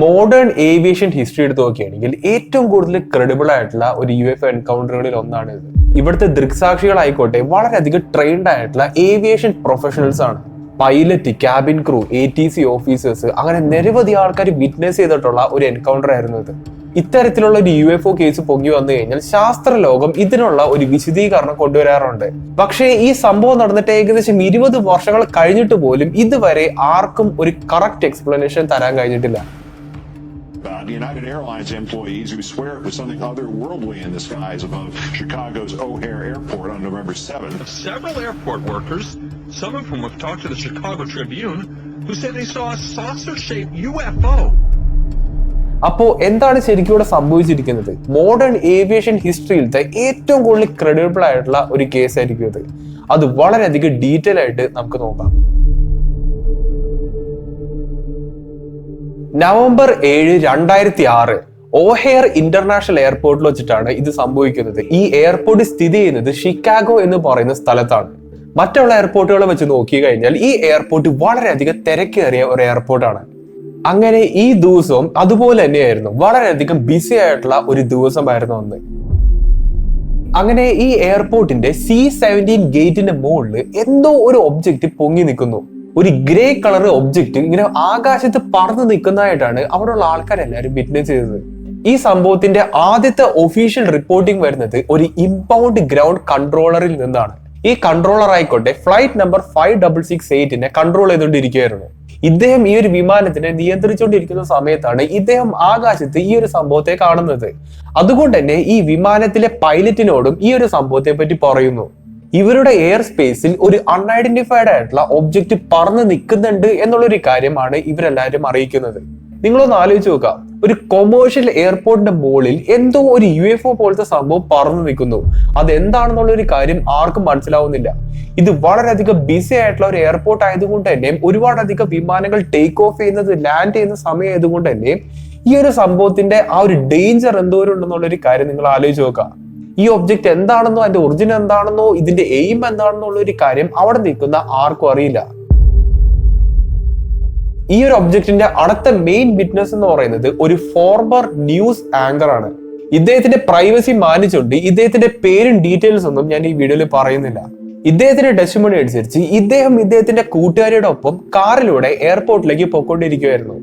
Modern aviation history എടുത്ത് നോക്കുകയാണെങ്കിൽ ഏറ്റവും കൂടുതൽ ക്രെഡിബിൾ ആയിട്ടുള്ള ഒരു UFO എൻകൗണ്ടറുകളിൽ ഒന്നാണ് ഇത്. ഇവിടുത്തെ ദൃക്സാക്ഷികളായിക്കോട്ടെ വളരെയധികം ട്രെയിൻഡ് ആയിട്ടുള്ള ഏവിയേഷൻ പ്രൊഫഷണൽസ് ആണ്. Pilot, cabin crew, ATC officers, അങ്ങനെ നിരവധി ആൾക്കാർ വിറ്റ്നസ് ചെയ്തിട്ടുള്ള ഒരു എൻകൗണ്ടർ ആയിരുന്നു ഇത്. ഇത്തരത്തിലുള്ള ഒരു UFO കേസ് പൊങ്ങി വന്നു കഴിഞ്ഞാൽ ശാസ്ത്രലോകം ഇതിനുള്ള ഒരു വിശദീകരണം കൊണ്ടുവരാറുണ്ട്. പക്ഷേ ഈ സംഭവം നടന്നിട്ട് ഏകദേശം 20 വർഷങ്ങൾ കഴിഞ്ഞിട്ട് പോലും ഇതുവരെ ആർക്കും ഒരു കറക്റ്റ് എക്സ്പ്ലനേഷൻ തരാൻ കഴിഞ്ഞിട്ടില്ല. United Airlines employees who swear it was something otherworldly in the skies above Chicago's O'Hare Airport on November 7th. Several airport workers, some of whom have talked to the Chicago Tribune, who said they saw a saucer-shaped UFO. അപ്പോ എന്താണ് ശരിക്കും ഇവിടെ സംഭവിച്ചിരിക്കുന്നത്? Modern aviation ഹിസ്റ്ററിയിലത്തെ ഏറ്റവും കൂടുതൽ credible ആയിട്ടുള്ള ഒരു case ആയിരിക്കും ഇത്. അത് വളരെയധികം ഡീറ്റെയിൽ ആയിട്ട് നമുക്ക് നോക്കാം. നവംബർ 7, 2006 ഓഹെയർ ഇന്റർനാഷണൽ എയർപോർട്ടിൽ വെച്ചിട്ടാണ് ഇത് സംഭവിക്കുന്നത്. ഈ എയർപോർട്ട് സ്ഥിതി ചെയ്യുന്നത് ഷിക്കാഗോ എന്ന് പറയുന്ന സ്ഥലത്താണ്. മറ്റുള്ള എയർപോർട്ടുകളെ വെച്ച് നോക്കി കഴിഞ്ഞാൽ ഈ എയർപോർട്ട് വളരെയധികം തിരക്കേറിയ ഒരു എയർപോർട്ടാണ്. അങ്ങനെ ഈ ദിവസവും അതുപോലെ തന്നെയായിരുന്നു, വളരെയധികം ബിസി ആയിട്ടുള്ള ഒരു ദിവസമായിരുന്നു അന്ന്. അങ്ങനെ ഈ എയർപോർട്ടിന്റെ C-17 ഗേറ്റിന്റെ മുകളിൽ എന്തോ ഒരു ഒബ്ജക്റ്റ് പൊങ്ങി നിൽക്കുന്നു. ഒരു ഗ്രേ കളർ ഒബ്ജക്റ്റ് ഇങ്ങനെ ആകാശത്ത് പറന്ന് നിൽക്കുന്നതായിട്ടാണ് അവിടെയുള്ള ആൾക്കാരെല്ലാവരും വിറ്റ്നസ് ചെയ്തത്. ഈ സംഭവത്തിന്റെ ആദ്യത്തെ ഒഫീഷ്യൽ റിപ്പോർട്ടിംഗ് വരുന്നത് ഒരു ഇമ്പൗണ്ട് ഗ്രൗണ്ട് കൺട്രോളറിൽ നിന്നാണ്. ഈ കൺട്രോളർ ആയിക്കോട്ടെ ഫ്ലൈറ്റ് നമ്പർ 5668 കൺട്രോൾ ചെയ്തുകൊണ്ടിരിക്കുകയായിരുന്നു. ഇദ്ദേഹം ഈ ഒരു വിമാനത്തിനെ നിയന്ത്രിച്ചുകൊണ്ടിരിക്കുന്ന സമയത്താണ് ഇദ്ദേഹം ആകാശത്ത് ഈ ഒരു സംഭവത്തെ കാണുന്നത്. അതുകൊണ്ട് തന്നെ ഈ വിമാനത്തിലെ പൈലറ്റിനോടും ഈ ഒരു സംഭവത്തെ പറ്റി പറയുന്നു. ഇവരുടെ എയർ സ്പേസിൽ ഒരു അൺഐഡന്റിഫൈഡ് ആയിട്ടുള്ള ഒബ്ജക്റ്റ് പറന്ന് നിൽക്കുന്നുണ്ട് എന്നുള്ളൊരു കാര്യമാണ് ഇവരെല്ലാവരും അറിയിക്കുന്നത്. നിങ്ങളൊന്ന് ആലോചിച്ച് നോക്കുക, ഒരു കൊമേഴ്ഷ്യൽ എയർപോർട്ടിന്റെ മുകളിൽ എന്തോ ഒരു UFO പോലത്തെ സംഭവം പറന്ന് നിൽക്കുന്നു. അതെന്താണെന്നുള്ള ഒരു കാര്യം ആർക്കും മനസ്സിലാവുന്നില്ല. ഇത് വളരെയധികം ബിസി ആയിട്ടുള്ള ഒരു എയർപോർട്ട് ആയതുകൊണ്ട് തന്നെ ഒരുപാടധികം വിമാനങ്ങൾ ടേക്ക് ഓഫ് ചെയ്യുന്നത്, ലാൻഡ് ചെയ്യുന്ന സമയം ആയതുകൊണ്ട് തന്നെ ഈ ഒരു സംഭവത്തിന്റെ ആ ഒരു ഡേഞ്ചർ എന്തോരം ഉണ്ടെന്നുള്ളൊരു കാര്യം നിങ്ങൾ ആലോചിച്ച് നോക്കുക. ഈ ഒബ്ജക്റ്റ് എന്താണെന്നോ അതിന്റെ ഒറിജിൻ എന്താണെന്നോ ഇതിന്റെ എയിം എന്താണെന്നോ ഉള്ള ഒരു കാര്യം അവിടെ നിൽക്കുന്ന ആർക്കും അറിയില്ല. ഈ ഒരു ഒബ്ജക്റ്റിന്റെ അടുത്ത മെയിൻ വിറ്റ്നസ് എന്ന് പറയുന്നത് ഒരു ഫോർമർ ന്യൂസ് ആങ്കർ ആണ്. ഇദ്ദേഹത്തിന്റെ പ്രൈവസി മാനിച്ചുകൊണ്ട് ഇദ്ദേഹത്തിന്റെ പേരും ഡീറ്റെയിൽസ് ഒന്നും ഞാൻ ഈ വീഡിയോയിൽ പറയുന്നില്ല. ഇദ്ദേഹത്തിന്റെ ടെസ്റ്റിമണി അനുസരിച്ച് ഇദ്ദേഹത്തിന്റെ കൂട്ടുകാരിയുടെ ഒപ്പം കാറിലൂടെ എയർപോർട്ടിലേക്ക് പോയിക്കൊണ്ടിരിക്കുകയായിരുന്നു.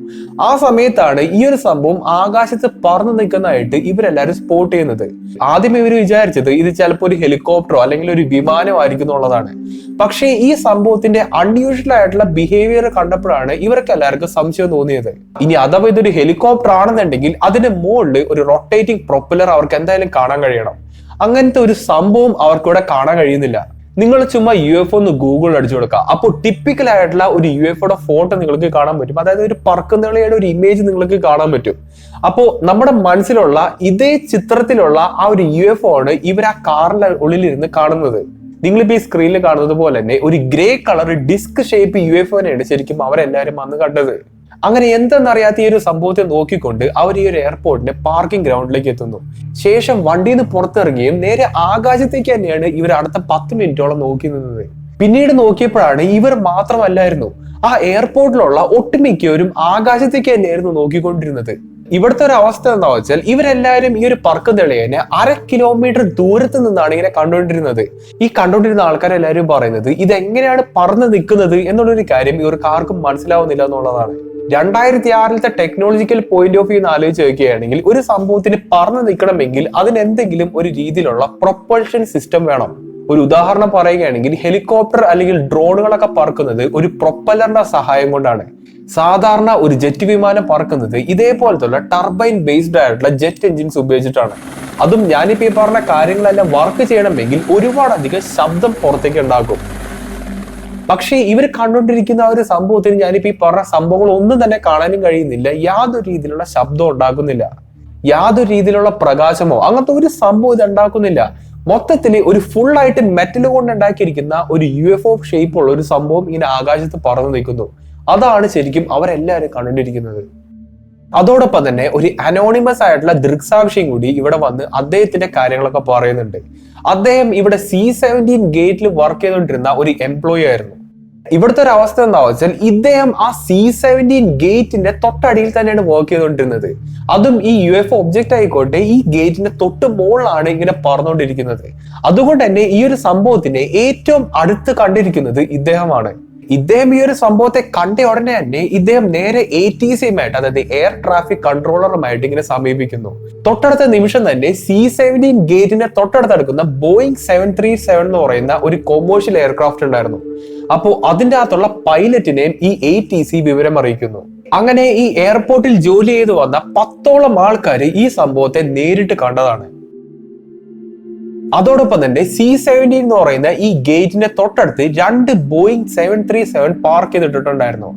ആ സമയത്താണ് ഈ ഒരു സംഭവം ആകാശത്ത് പറന്നു നിൽക്കുന്നതായിട്ട് ഇവരെല്ലാരും സ്പോട്ട് ചെയ്യുന്നത്. ആദ്യം ഇവർ വിചാരിച്ചത് ഇത് ചിലപ്പോൾ ഒരു ഹെലികോപ്റ്ററോ അല്ലെങ്കിൽ ഒരു വിമാനമായിരിക്കും എന്നുള്ളതാണ്. പക്ഷേ ഈ സംഭവത്തിന്റെ അൺയൂഷ്വൽ ആയിട്ടുള്ള ബിഹേവിയർ കണ്ടപ്പോഴാണ് ഇവർക്ക് എല്ലാവർക്കും സംശയം തോന്നിയത്. ഇനി അഥവാ ഇതൊരു ഹെലികോപ്റ്റർ ആണെന്നുണ്ടെങ്കിൽ അതിന്റെ മുകളിൽ ഒരു റൊട്ടേറ്റിംഗ് പ്രൊപ്പലർ അവർക്ക് എന്തായാലും കാണാൻ കഴിയണം. അങ്ങനത്തെ ഒരു സംഭവം അവർക്കിവിടെ കാണാൻ കഴിയുന്നില്ല. നിങ്ങൾ ചുമ്മാ UFO ഒന്ന് ഗൂഗിളിൽ അടിച്ചു കൊടുക്കുക. അപ്പോൾ ടിപ്പിക്കൽ ആയിട്ടുള്ള ഒരു UFOയുടെ ഫോട്ടോ നിങ്ങൾക്ക് കാണാൻ പറ്റും. അതായത് ഒരു പറക്കുന്നളിയുടെ ഒരു ഇമേജ് നിങ്ങൾക്ക് കാണാൻ പറ്റും. അപ്പോൾ നമ്മുടെ മനസ്സിലുള്ള ഇതേ ചിത്രത്തിലുള്ള ആ ഒരു UFO ആണ് ഇവർ ആ കാറിന്റെ ഉള്ളിലിരുന്ന് കാണുന്നത്. നിങ്ങളിപ്പോ ഈ സ്ക്രീനിൽ കാണുന്നത് പോലെ തന്നെ ഒരു ഗ്രേ കളർ ഡിസ്ക് ഷേപ്പ് UFOനെയാണ് ശരിക്കും അവരെല്ലാവരും വന്ന് കണ്ടത്. അങ്ങനെ എന്തെന്നറിയാത്ത ഈ ഒരു സംഭവത്തെ നോക്കിക്കൊണ്ട് അവർ ഈ ഒരു എയർപോർട്ടിന്റെ പാർക്കിംഗ് ഗ്രൗണ്ടിലേക്ക് എത്തുന്നു. ശേഷം വണ്ടിയിൽ നിന്ന് പുറത്തിറങ്ങുകയും നേരെ ആകാശത്തേക്ക് തന്നെയാണ് ഇവർ അടുത്ത 10 മിനിറ്റോളം നോക്കി നിന്നത്. പിന്നീട് നോക്കിയപ്പോഴാണ് ഇവർ മാത്രമല്ലായിരുന്നു, ആ എയർപോർട്ടിലുള്ള ഒട്ടുമിക്കവരും ആകാശത്തേക്ക് തന്നെയായിരുന്നു നോക്കിക്കൊണ്ടിരുന്നത്. ഇവിടുത്തെ ഒരു അവസ്ഥ എന്താ വെച്ചാൽ ഇവരെല്ലാവരും ഈ ഒരു പറക്കുതെളിയനെ 1/2 കിലോമീറ്റർ ദൂരത്ത് നിന്നാണ് ഇങ്ങനെ കണ്ടുകൊണ്ടിരുന്നത്. ഈ കണ്ടുകൊണ്ടിരുന്ന ആൾക്കാരെല്ലാവരും പറയുന്നത് ഇതെങ്ങനെയാണ് പറന്ന് നിൽക്കുന്നത് എന്നുള്ളൊരു കാര്യം ഇവർക്ക് ആർക്കും മനസ്സിലാവുന്നില്ല എന്നുള്ളതാണ്. 2006 ടെക്നോളജിക്കൽ പോയിന്റ് ഓഫ് വ്യൂ ആലോചിച്ച് നോക്കുകയാണെങ്കിൽ ഒരു സംഭവത്തിന് പറന്ന് നിൽക്കണമെങ്കിൽ അതിന് എന്തെങ്കിലും ഒരു രീതിയിലുള്ള പ്രൊപ്പൽഷൻ സിസ്റ്റം വേണം. ഒരു ഉദാഹരണം പറയുകയാണെങ്കിൽ ഹെലികോപ്റ്റർ അല്ലെങ്കിൽ ഡ്രോണുകളൊക്കെ പറക്കുന്നത് ഒരു പ്രൊപ്പല്ലറിന്റെ സഹായം കൊണ്ടാണ്. സാധാരണ ഒരു ജെറ്റ് വിമാനം പറക്കുന്നത് ഇതേപോലത്തുള്ള ടർബൈൻ ബേസ്ഡ് ആയിട്ടുള്ള ജെറ്റ് എഞ്ചിൻസ് ഉപയോഗിച്ചിട്ടാണ്. അതും ഞാനിപ്പോ ഈ പറഞ്ഞ കാര്യങ്ങളെല്ലാം വർക്ക് ചെയ്യണമെങ്കിൽ ഒരുപാടധികം ശബ്ദം പുറത്തേക്ക് ഉണ്ടാക്കും. പക്ഷേ ഇവർ കണ്ടുകൊണ്ടിരിക്കുന്ന ആ ഒരു സംഭവത്തിന് ഞാനിപ്പോ ഈ പറഞ്ഞ സംഭവങ്ങൾ ഒന്നും തന്നെ കാണാനും കഴിയുന്നില്ല. യാതൊരു രീതിയിലുള്ള ശബ്ദം ഉണ്ടാക്കുന്നില്ല, യാതൊരു രീതിയിലുള്ള പ്രകാശമോ അങ്ങനത്തെ ഒരു സംഭവം ഇത് ഉണ്ടാക്കുന്നില്ല. മൊത്തത്തിൽ ഒരു ഫുൾ ആയിട്ട് മെറ്റൽ കൊണ്ട് ഉണ്ടാക്കിയിരിക്കുന്ന ഒരു UFO ഷേപ്പ് ഉള്ള ഒരു സംഭവം ഇങ്ങനെ ആകാശത്ത് പറന്നു നിൽക്കുന്നു. അതാണ് ശരിക്കും അവരെല്ലാവരും കണ്ടുകൊണ്ടിരിക്കുന്നത്. അതോടൊപ്പം തന്നെ ഒരു അനോണിമസ് ആയിട്ടുള്ള ദൃക്സാക്ഷിയും കൂടി ഇവിടെ വന്ന് അദ്ദേഹത്തിന്റെ കാര്യങ്ങളൊക്കെ പറയുന്നുണ്ട്. അദ്ദേഹം ഇവിടെ C-17 ഗേറ്റിൽ വർക്ക് ചെയ്തുകൊണ്ടിരുന്ന ഒരു എംപ്ലോയി ആയിരുന്നു. ഇവിടുത്തെ ഒരു അവസ്ഥ എന്താ വെച്ചാൽ ഇദ്ദേഹം ആ C-17 ഗേറ്റിന്റെ തൊട്ടടിയിൽ തന്നെയാണ് വർക്ക് ചെയ്തുകൊണ്ടിരുന്നത്. അതും ഈ UFO ഒബ്ജക്റ്റ് ആയിക്കോട്ടെ ഈ ഗേറ്റിന്റെ തൊട്ട് മുകളിലാണ് ഇങ്ങനെ പറന്നുകൊണ്ടിരിക്കുന്നത്. അതുകൊണ്ട് തന്നെ ഈ ഒരു സംഭവത്തിനെ ഏറ്റവും അടുത്ത് കണ്ടിരിക്കുന്നത് ഇദ്ദേഹമാണ്. ഇദ്ദേഹം ഈ ഒരു സംഭവത്തെ കണ്ട ഉടനെ തന്നെ ഇദ്ദേഹം നേരെ ATCയുമായിട്ട്, അതായത് എയർ ട്രാഫിക് കൺട്രോളറുമായിട്ട് ഇങ്ങനെ സമീപിക്കുന്നു. തൊട്ടടുത്ത നിമിഷം തന്നെ C-17 ഗേറ്റിന്റെ തൊട്ടടുത്തെടുക്കുന്ന Boeing 737 എന്ന് പറയുന്ന ഒരു കൊമേഴ്ഷ്യൽ എയർക്രാഫ്റ്റ് ഉണ്ടായിരുന്നു. അപ്പോ അതിന്റെ അകത്തുള്ള പൈലറ്റിനെയും ഈ ATC വിവരം അറിയിക്കുന്നു. അങ്ങനെ ഈ എയർപോർട്ടിൽ ജോലി ചെയ്തു വന്ന 10ഓളം ആൾക്കാർ ഈ സംഭവത്തെ നേരിട്ട് കണ്ടതാണ്. അതോടൊപ്പം തന്നെ C-17 എന്ന് പറയുന്ന ഈ ഗേറ്റിന്റെ തൊട്ടടുത്ത് 2 Boeing 737 പാർക്ക് ചെയ്തിട്ടുണ്ടായിരുന്നു.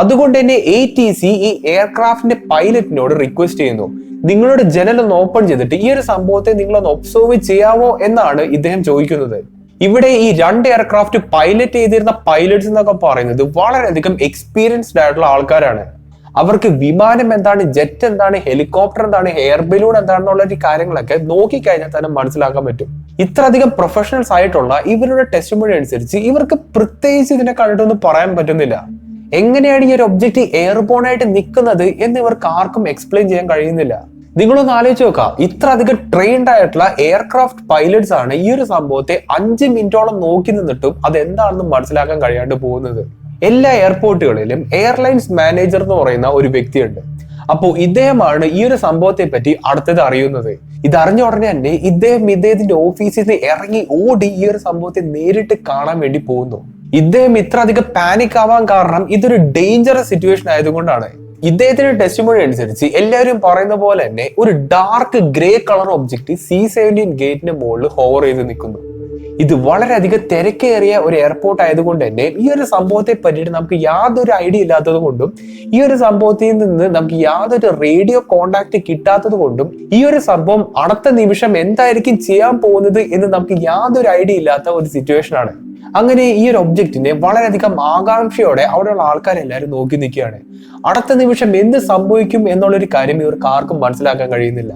അതുകൊണ്ട് തന്നെ ATC ഈ എയർക്രാഫ്റ്റിന്റെ പൈലറ്റിനോട് റിക്വസ്റ്റ് ചെയ്യുന്നു, നിങ്ങളുടെ ജനലൊന്ന് ഓപ്പൺ ചെയ്തിട്ട് ഈ ഒരു സംഭവത്തെ നിങ്ങളൊന്ന് ഒബ്സർവ് ചെയ്യാവോ എന്നാണ് ഇദ്ദേഹം ചോദിക്കുന്നത്. ഇവിടെ ഈ 2 എയർക്രാഫ്റ്റ് പൈലറ്റ് ചെയ്തിരുന്ന പൈലറ്റ്സ് എന്നൊക്കെ പറയുന്നത് വളരെയധികം എക്സ്പീരിയൻസ്ഡ് ആയിട്ടുള്ള ആൾക്കാരാണ്. അവർക്ക് വിമാനം എന്താണ്, ജെറ്റ് എന്താണ്, ഹെലികോപ്റ്റർ എന്താണ്, എയർ ബലൂൺ എന്താണെന്നുള്ള കാര്യങ്ങളൊക്കെ നോക്കിക്കഴിഞ്ഞാൽ തന്നെ മനസ്സിലാക്കാൻ പറ്റും. ഇത്രയധികം പ്രൊഫഷണൽസ് ആയിട്ടുള്ള ഇവരുടെ ടെസ്റ്റിമണി അനുസരിച്ച് ഇവർക്ക് പ്രത്യേകിച്ച് ഇതിനെ കണ്ടിട്ടൊന്നും പറയാൻ പറ്റുന്നില്ല. എങ്ങനെയാണ് ഈ ഒരു ഒബ്ജക്റ്റ് എയർബോൺ ആയിട്ട് നിൽക്കുന്നത് എന്ന് ഇവർക്ക് ആർക്കും എക്സ്പ്ലെയിൻ ചെയ്യാൻ കഴിയുന്നില്ല. നിങ്ങളൊന്ന് ആലോചിച്ച് നോക്കാം, ഇത്ര അധികം ട്രെയിൻഡ് ആയിട്ടുള്ള എയർക്രാഫ്റ്റ് പൈലറ്റ്സ് ആണ് ഈ ഒരു സംഭവത്തെ 5 മിനിറ്റോളം നോക്കി നിന്നിട്ടും അതെന്താണെന്ന് മനസ്സിലാക്കാൻ കഴിയാണ്ട് പോകുന്നത്. എല്ലാ എയർപോർട്ടുകളിലും എയർലൈൻസ് മാനേജർ എന്ന് പറയുന്ന ഒരു വ്യക്തിയുണ്ട്. അപ്പോൾ ഇദ്ദേഹമാണ് ഈ ഒരു സംഭവത്തെ പറ്റി അടുത്തത് അറിയുന്നത്. ഇതറിഞ്ഞ ഉടനെ തന്നെ ഇദ്ദേഹത്തിന്റെ ഓഫീസിൽ നിന്ന് ഇറങ്ങി ഓടി ഈ ഒരു സംഭവത്തെ നേരിട്ട് കാണാൻ വേണ്ടി പോകുന്നു. ഇദ്ദേഹം ഇത്ര അധികം പാനിക് ആവാൻ കാരണം ഇതൊരു ഡേഞ്ചറസ് സിറ്റുവേഷൻ ആയതുകൊണ്ടാണ്. ഇദ്ദേഹത്തിന്റെ ടെസ്റ്റിമണി അനുസരിച്ച് എല്ലാവരും പറയുന്ന പോലെ തന്നെ ഒരു dark grey colour object C-17 ഗേറ്റിന്റെ മുകളിൽ ഹോവർ ചെയ്ത് നിൽക്കുന്നു. ഇത് വളരെയധികം തിരക്കേറിയ ഒരു എയർപോർട്ട് ആയതുകൊണ്ട് തന്നെ ഈ ഒരു സംഭവത്തെ പറ്റിയിട്ട് നമുക്ക് യാതൊരു ഐഡിയ ഇല്ലാത്തത് കൊണ്ടും ഈ ഒരു സംഭവത്തിൽ നിന്ന് നമുക്ക് യാതൊരു റേഡിയോ കോണ്ടാക്ട് കിട്ടാത്തത് കൊണ്ടും ഈ ഒരു സംഭവം അടുത്ത നിമിഷം എന്തായിരിക്കും ചെയ്യാൻ പോകുന്നത് എന്ന് നമുക്ക് യാതൊരു ഐഡിയ ഇല്ലാത്ത ഒരു സിറ്റുവേഷൻ ആണ്. അങ്ങനെ ഈ ഒരു ഒബ്ജക്റ്റിനെ വളരെയധികം ആകാംക്ഷയോടെ അവിടെയുള്ള ആൾക്കാരെല്ലാവരും നോക്കി നിൽക്കുകയാണ്. അടുത്ത നിമിഷം എന്ത് സംഭവിക്കും എന്നുള്ളൊരു കാര്യം ഇവർക്ക് ആർക്കും മനസ്സിലാക്കാൻ കഴിയുന്നില്ല.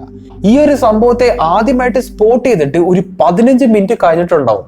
ഈ ഒരു സംഭവത്തെ ആദ്യമായിട്ട് സ്പോട്ട് ചെയ്തിട്ട് ഒരു 15 മിനിറ്റ് കഴിഞ്ഞിട്ടുണ്ടാവും.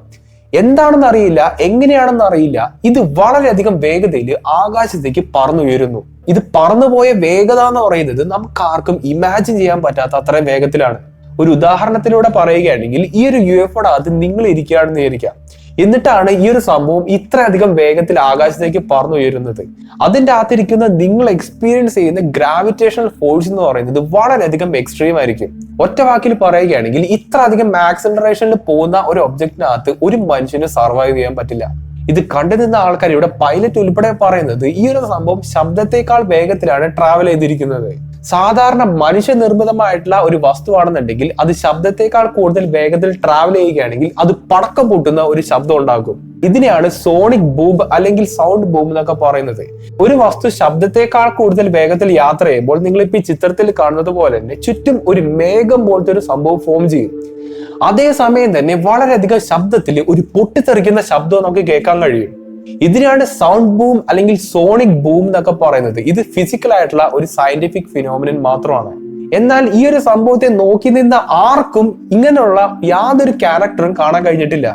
എന്താണെന്ന് അറിയില്ല, എങ്ങനെയാണെന്ന് അറിയില്ല, ഇത് വളരെയധികം വേഗതയിൽ ആകാശത്തേക്ക് പറന്നുയരുന്നു. ഇത് പറന്നുപോയ വേഗത എന്ന് പറയുന്നത് നമുക്ക് ആർക്കും ഇമാജിൻ ചെയ്യാൻ പറ്റാത്ത അത്രയും വേഗത്തിലാണ്. ഒരു ഉദാഹരണത്തിലൂടെ പറയുകയാണെങ്കിൽ ഈ ഒരു UFOയുടെ അകത്ത് നിങ്ങൾ ഇരിക്കുകയാണെന്ന് വിചാരിക്കാം. എന്നിട്ടാണ് ഈ ഒരു സംഭവം ഇത്രയധികം വേഗത്തിൽ ആകാശത്തേക്ക് പറന്നുയരുന്നത്. അതിന്റെ അകത്തിരിക്കുന്ന നിങ്ങൾ എക്സ്പീരിയൻസ് ചെയ്യുന്ന ഗ്രാവിറ്റേഷണൽ ഫോഴ്സ് എന്ന് പറയുന്നത് വളരെയധികം എക്സ്ട്രീം ആയിരിക്കും. ഒറ്റ വാക്കിൽ പറയുകയാണെങ്കിൽ ഇത്ര അധികം ആക്സലറേഷനിൽ പോകുന്ന ഒരു ഒബ്ജക്റ്റിനകത്ത് ഒരു മനുഷ്യന് സർവൈവ് ചെയ്യാൻ പറ്റില്ല. ഇത് കണ്ടുനിന്ന ആൾക്കാർ, ഇവിടെ പൈലറ്റ് ഉൾപ്പെടെ പറയുന്നത് ഈ ഒരു സംഭവം ശബ്ദത്തെക്കാൾ വേഗത്തിലാണ് ട്രാവൽ ചെയ്തിരിക്കുന്നത്. സാധാരണ മനുഷ്യനിർമ്മിതമായിട്ടുള്ള ഒരു വസ്തുവാണെന്നുണ്ടെങ്കിൽ അത് ശബ്ദത്തെക്കാൾ കൂടുതൽ വേഗത്തിൽ ട്രാവൽ ചെയ്യുകയാണെങ്കിൽ അത് പടക്കം പൊട്ടുന്ന ഒരു ശബ്ദം ഉണ്ടാക്കും. ഇതിനെയാണ് സോണിക് ബൂം അല്ലെങ്കിൽ സൗണ്ട് ബൂം എന്നൊക്കെ പറയുന്നത്. ഒരു വസ്തു ശബ്ദത്തെക്കാൾ കൂടുതൽ വേഗത്തിൽ യാത്ര ചെയ്യുമ്പോൾ നിങ്ങളിപ്പോ ഈ ചിത്രത്തിൽ കാണുന്നത് പോലെ തന്നെ ചുറ്റും ഒരു മേഘം പോലത്തെ ഒരു സംഭവം ഫോം ചെയ്യും. അതേസമയം തന്നെ വളരെയധികം ശബ്ദത്തിൽ ഒരു പൊട്ടിത്തെറിക്കുന്ന ശബ്ദം നമുക്ക് കേൾക്കാൻ കഴിയും. ഇതിനാണ് സൗണ്ട് ബൂം അല്ലെങ്കിൽ സോണിക് ബൂം എന്നൊക്കെ പറയുന്നത്. ഇത് ഫിസിക്കൽ ആയിട്ടുള്ള ഒരു സയന്റിഫിക് ഫിനോമിനൻ മാത്രമാണ്. എന്നാൽ ഈ ഒരു സംഭവത്തെ നോക്കി നിന്ന ആർക്കും ഇങ്ങനെയുള്ള യാതൊരു ക്യാരക്ടറും കാണാൻ കഴിഞ്ഞിട്ടില്ല.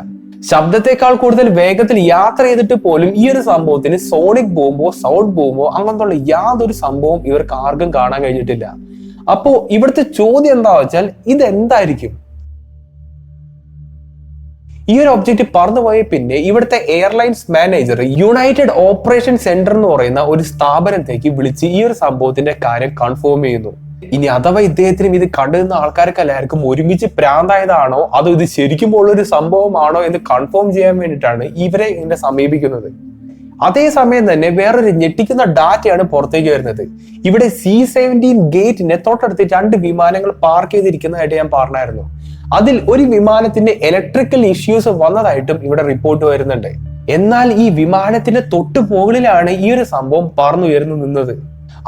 ശബ്ദത്തെക്കാൾ കൂടുതൽ വേഗത്തിൽ യാത്ര ചെയ്തിട്ട് പോലും ഈ ഒരു സംഭവത്തിന് സോണിക് ബൂമോ സൗണ്ട് ബൂമോ അങ്ങനത്തുള്ള യാതൊരു സംഭവം ഇവർക്ക് ആർക്കും കാണാൻ കഴിഞ്ഞിട്ടില്ല. അപ്പോ ഇവിടുത്തെ ചോദ്യം എന്താ വെച്ചാൽ ഇതെന്തായിരിക്കും? ഈ ഒരു ഒബ്ജക്റ്റ് പറന്നുപോയ പിന്നെ ഇവിടുത്തെ airlines manager United operation centre എന്ന് പറയുന്ന ഒരു സ്ഥാപനത്തേക്ക് വിളിച്ച് ഈ ഒരു സംഭവത്തിന്റെ കാര്യം കൺഫേം ചെയ്യുന്നു. ഇനി അഥവാ ഇദ്ദേഹത്തിനും ഇത് കണ്ടുനിന്ന ആൾക്കാർക്ക് എല്ലാവർക്കും ഒരുമിച്ച് പ്രാന്തായതാണോ അതോ ഇത് ശരിക്കും ഉള്ളൊരു സംഭവമാണോ എന്ന് കൺഫേം ചെയ്യാൻ വേണ്ടിയിട്ടാണ് ഇവരെ ഇതിനെ സമീപിക്കുന്നത്. അതേസമയം തന്നെ വേറൊരു ഞെട്ടിക്കുന്ന ഡാറ്റയാണ് പുറത്തേക്ക് വരുന്നത്. ഇവിടെ C-17 ഗേറ്റിന്റെ തൊട്ടടുത്ത് 2 വിമാനങ്ങൾ പാർക്ക് ചെയ്തിരിക്കുന്നതായിട്ട് ഞാൻ പറഞ്ഞായിരുന്നു. അതിൽ ഒരു വിമാനത്തിന്റെ ഇലക്ട്രിക്കൽ ഇഷ്യൂസ് വന്നതായിട്ടും ഇവിടെ റിപ്പോർട്ട് വരുന്നുണ്ട്. എന്നാൽ ഈ വിമാനത്തിന്റെ തൊട്ടു മുകളിലാണ് ഈ ഒരു സംഭവം പറന്നുയർന്നു നിന്നത്.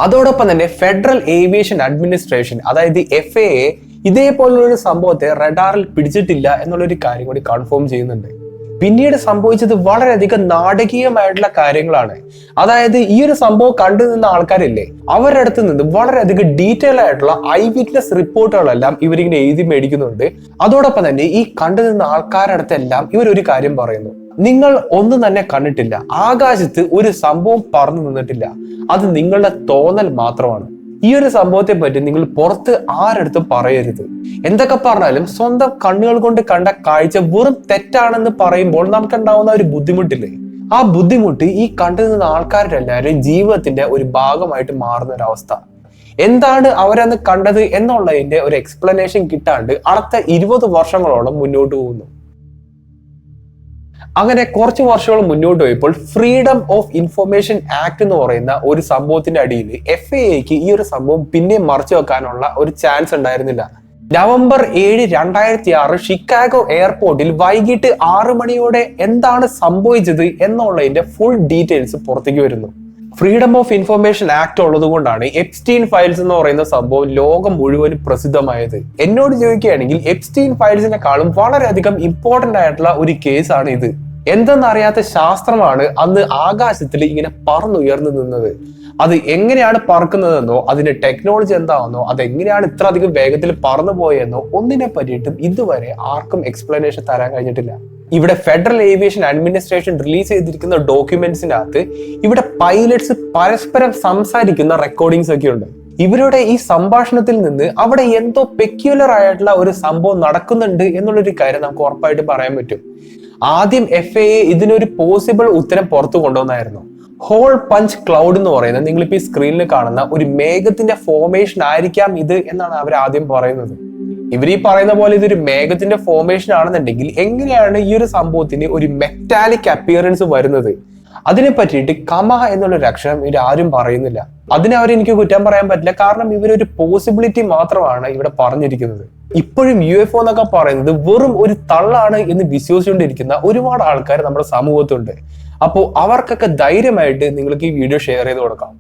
അതോടൊപ്പം തന്നെ ഫെഡറൽ ഏവിയേഷൻ അഡ്മിനിസ്ട്രേഷൻ, അതായത് FAA, ഇതേപോലുള്ള ഒരു സംഭവത്തെ റഡാറിൽ പിടിച്ചിട്ടില്ല എന്നുള്ളൊരു കാര്യം കൂടി കൺഫേം ചെയ്യുന്നുണ്ട്. പിന്നീട് സംഭവിച്ചത് വളരെയധികം നാടകീയമായിട്ടുള്ള കാര്യങ്ങളാണ്. അതായത് ഈ ഒരു സംഭവം കണ്ടു നിന്ന ആൾക്കാരില്ലേ, അവരുടെ അടുത്ത് നിന്ന് വളരെയധികം ഡീറ്റെയിൽ ആയിട്ടുള്ള ഐ വിറ്റ്നസ് റിപ്പോർട്ടുകളെല്ലാം ഇവരിങ്ങനെ എഴുതി മേടിക്കുന്നുണ്ട്. അതോടൊപ്പം തന്നെ ഈ കണ്ടു നിന്ന ആൾക്കാരുടെ അടുത്തെല്ലാം ഇവരൊരു കാര്യം പറയുന്നു, നിങ്ങൾ ഒന്നും തന്നെ കണ്ടിട്ടില്ല, ആകാശത്ത് ഒരു സംഭവം പറന്നു നിന്നിട്ടില്ല, അത് നിങ്ങളുടെ തോന്നൽ മാത്രമാണ്. ഈ ഒരു സംഭവത്തെ പറ്റി നിങ്ങൾ പുറത്ത് ആരടുത്തും പറയരുത്. എന്തൊക്കെ പറഞ്ഞാലും സ്വന്തം കണ്ണുകൾ കൊണ്ട് കണ്ട കാഴ്ച വെറും തെറ്റാണെന്ന് പറയുമ്പോൾ നമുക്കുണ്ടാവുന്ന ഒരു ബുദ്ധിമുട്ടില്ലേ, ആ ബുദ്ധിമുട്ട് ഈ കണ്ടു നിന്ന ആൾക്കാരുടെ എല്ലാവരും ജീവിതത്തിന്റെ ഒരു ഭാഗമായിട്ട് മാറുന്ന ഒരു അവസ്ഥ. എന്താണ് അവരന്ന് കണ്ടത് എന്നുള്ളതിന്റെ ഒരു എക്സ്പ്ലനേഷൻ കിട്ടാണ്ട് അടുത്ത 20 വർഷങ്ങളോളം മുന്നോട്ട് പോകുന്നു. അങ്ങനെ കുറച്ച് വർഷങ്ങൾ മുന്നോട്ട് പോയപ്പോൾ ഫ്രീഡം ഓഫ് ഇൻഫർമേഷൻ ആക്ട് എന്ന് പറയുന്ന ഒരു സംഭവത്തിന്റെ അടിയിൽ FAAക്ക് ഈ ഒരു സംഭവം പിന്നെ മറച്ചു വെക്കാനുള്ള ഒരു ചാൻസ് ഉണ്ടായിരുന്നില്ല. നവംബർ 7, 2006 ഷിക്കാഗോ എയർപോർട്ടിൽ വൈകിട്ട് 6 മണിയോടെ എന്താണ് സംഭവിച്ചത് എന്നുള്ളതിന്റെ ഫുൾ ഡീറ്റെയിൽസ് പുറത്തേക്ക് വരുന്നു. ഫ്രീഡം ഓഫ് ഇൻഫർമേഷൻ ആക്ട് ഉള്ളത് കൊണ്ടാണ് എപ്സ്റ്റീൻ ഫയൽസ് എന്ന് പറയുന്ന സംഭവം ലോകം മുഴുവനും പ്രസിദ്ധമായത്. എന്നോട് ചോദിക്കുകയാണെങ്കിൽ എപ്സ്റ്റീൻ ഫയൽസിനെക്കാളും വളരെയധികം ഇമ്പോർട്ടന്റ് ആയിട്ടുള്ള ഒരു കേസാണ് ഇത്. എന്തെന്നറിയാത്ത ശാസ്ത്രമാണ് അന്ന് ആകാശത്തിൽ ഇങ്ങനെ പറന്നുയർന്നു നിന്നത്. അത് എങ്ങനെയാണ് പറക്കുന്നതെന്നോ അതിന്റെ ടെക്നോളജി എന്താണെന്നോ അതെങ്ങനെയാണ് ഇത്ര അധികം വേഗത്തിൽ പറന്നു പോയെന്നോ ഒന്നിനെ പറ്റിയിട്ടും ഇതുവരെ ആർക്കും എക്സ്പ്ലനേഷൻ തരാൻ കഴിഞ്ഞിട്ടില്ല. ഇവിടെ ഫെഡറൽ ഏവിയേഷൻ അഡ്മിനിസ്ട്രേഷൻ റിലീസ് ചെയ്തിരിക്കുന്ന ഡോക്യുമെന്റ്സിനകത്ത് ഇവിടെ പൈലറ്റ്സ് പരസ്പരം സംസാരിക്കുന്ന റെക്കോർഡിങ്സ് ഒക്കെ ഉണ്ട്. ഇവരുടെ ഈ സംഭാഷണത്തിൽ നിന്ന് അവിടെ എന്തോ പെക്യുലർ ആയിട്ടുള്ള ഒരു സംഭവം നടക്കുന്നുണ്ട് എന്നുള്ളൊരു കാര്യം നമുക്ക് ഉറപ്പായിട്ട് പറയാൻ പറ്റും. ആദ്യം FAA ഇതിനൊരു പോസിബിൾ ഉത്തരം പുറത്തു കൊണ്ടുവന്നായിരുന്നു. ഹോൾ പഞ്ച് ക്ലൗഡ് എന്ന് പറയുന്നത് നിങ്ങളിപ്പോ ഈ സ്ക്രീനിൽ കാണുന്ന ഒരു മേഘത്തിന്റെ ഫോർമേഷൻ ആയിരിക്കാം ഇത് എന്നാണ് അവർ ആദ്യം പറയുന്നത്. ഇവർ ഈ പറയുന്ന പോലെ ഇതൊരു മേഘത്തിന്റെ ഫോർമേഷൻ ആണെന്നുണ്ടെങ്കിൽ എങ്ങനെയാണ് ഈ ഒരു സംഭവത്തിന് ഒരു മെറ്റാലിക് അപ്പിയറൻസ് വരുന്നത്? അതിനെ പറ്റിയിട്ട് കമ എന്നുള്ളൊരു അക്ഷരം ഇവർ ആരും പറയുന്നില്ല. അതിനെ അവരെനിക്ക് കുറ്റം പറയാൻ പറ്റില്ല, കാരണം ഇവരൊരു പോസിബിലിറ്റി മാത്രമാണ് ഇവിടെ പറഞ്ഞിരിക്കുന്നത്. ഇപ്പോഴും UFO എന്നൊക്കെ പറയുന്നത് വെറും ഒരു തള്ളാണ് എന്ന് വിശ്വസിച്ചുകൊണ്ടിരിക്കുന്ന ഒരുപാട് ആൾക്കാർ നമ്മുടെ സമൂഹത്തുണ്ട്. അപ്പോൾ അവർക്കൊക്കെ ധൈര്യമായിട്ട് നിങ്ങൾക്ക് ഈ വീഡിയോ ഷെയർ ചെയ്ത് കൊടുക്കാം.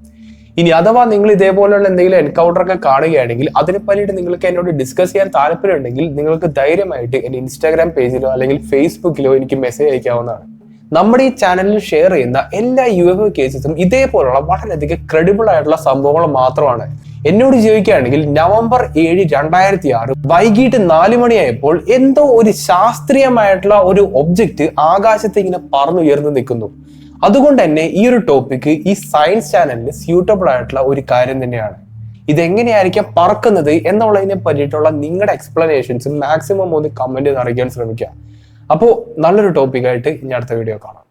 ഇനി അഥവാ നിങ്ങൾ ഇതേപോലെയുള്ള എന്തെങ്കിലും എൻകൗണ്ടർ ഒക്കെ കാണുകയാണെങ്കിൽ അതിനെ പറ്റിയിട്ട് നിങ്ങൾക്ക് എന്നോട് ഡിസ്കസ് ചെയ്യാൻ താല്പര്യം ഉണ്ടെങ്കിൽ നിങ്ങൾക്ക് ധൈര്യമായിട്ട് എന്റെ ഇൻസ്റ്റാഗ്രാം പേജിലോ അല്ലെങ്കിൽ ഫേസ്ബുക്കിലോ എനിക്ക് മെസ്സേജ് അയക്കാവുന്നതാണ്. നമ്മുടെ ഈ ചാനലിൽ ഷെയർ ചെയ്യുന്ന എല്ലാ UFO കേസസും ഇതേപോലുള്ള വളരെയധികം ക്രെഡിബിൾ ആയിട്ടുള്ള സംഭവങ്ങൾ മാത്രമാണ്. എന്നോട് ചോദിക്കുകയാണെങ്കിൽ നവംബർ 7, 2006 വൈകിട്ട് 4 മണിയായപ്പോൾ എന്തോ ഒരു ശാസ്ത്രീയമായിട്ടുള്ള ഒരു ഒബ്ജക്റ്റ് ആകാശത്ത് ഇങ്ങനെ പറന്നുയർന്നു നിൽക്കുന്നു. അതുകൊണ്ട് തന്നെ ഈ ഒരു ടോപ്പിക്ക് ഈ സയൻസ് ചാനലിന് സ്യൂട്ടബിൾ ആയിട്ടുള്ള ഒരു കാര്യം തന്നെയാണ്. ഇതെങ്ങനെയായിരിക്കാം പറക്കുന്നത് എന്നുള്ളതിനെ പറ്റിയിട്ടുള്ള നിങ്ങളുടെ എക്സ്പ്ലനേഷൻസ് മാക്സിമം ഒന്ന് കമന്റ് ചെയ്ത് അറിയിക്കാൻ ശ്രമിക്കുക. അപ്പോൾ നല്ലൊരു ടോപ്പിക്കായിട്ട് ഇനി അടുത്ത വീഡിയോ കാണാം.